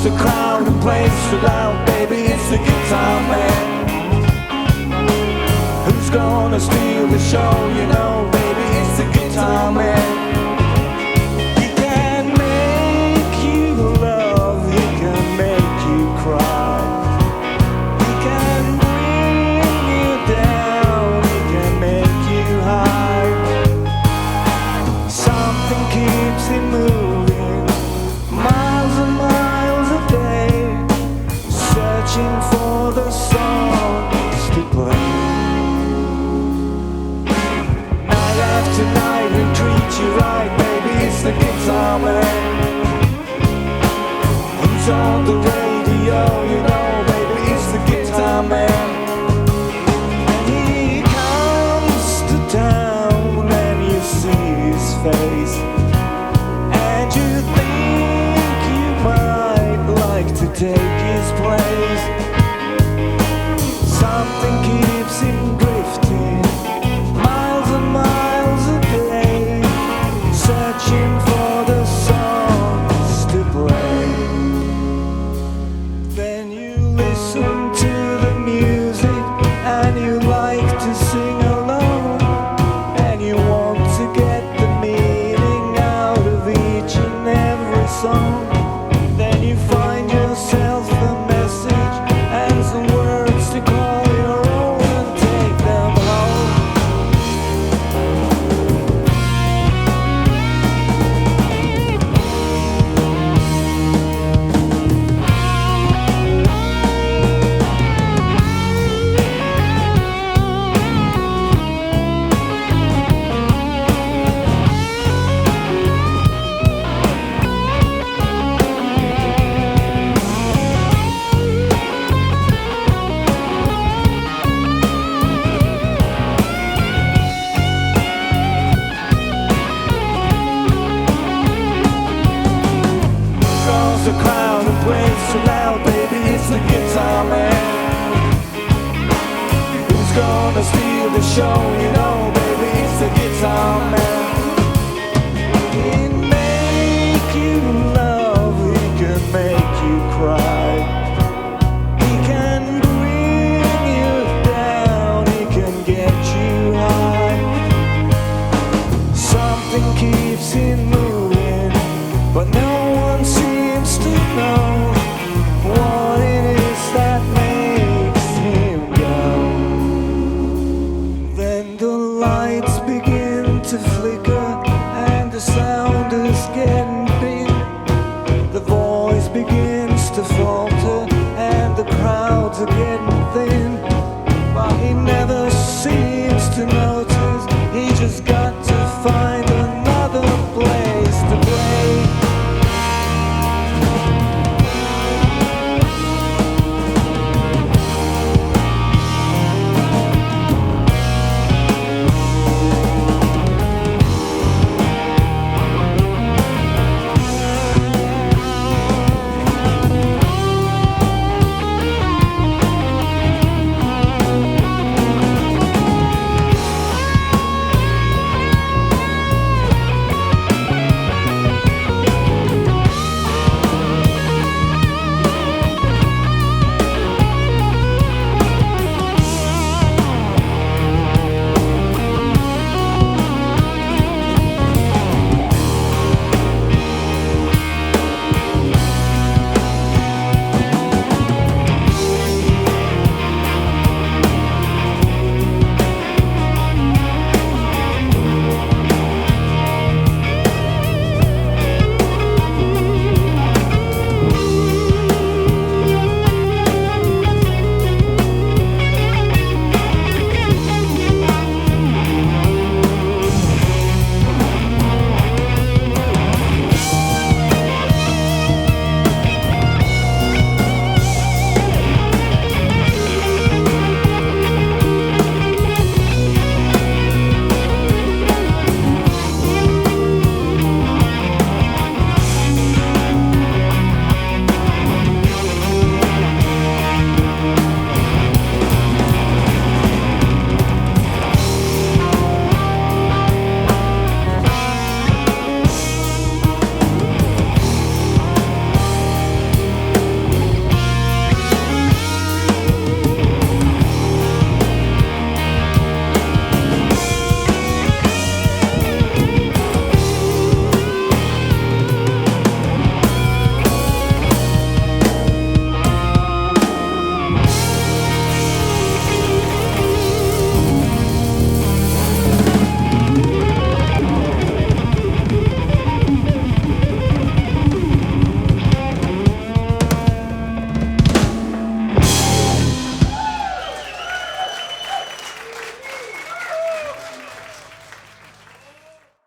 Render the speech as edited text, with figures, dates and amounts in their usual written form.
a crowd and plays so loud, baby, it's the guitar man. Who's gonna steal the show, you know, baby, it's the guitar man. He can make you love, he can make you cry. He can bring you down, he can make you high. Something keeps him moving, miles and miles a day, searching for the songs to play. Night after night he treats you right, baby, it's the guitar man. Who's on the radio, you know, baby, it's the guitar man. And he comes to town and you see his face, and you think you might like to take his place. Something keeps him drifting, miles and miles a day, searching for the songs to play. Then you listen to the music and you like to sing along, and you want to get the meaning out of each and every song. Then you find yourself a message and some words to call your own and take them home. Draws the crowd and plays so loud, baby, it's the guitar man. Who's gonna steal the show, you know, baby, it's the guitar man. He can make you love, he can make you cry.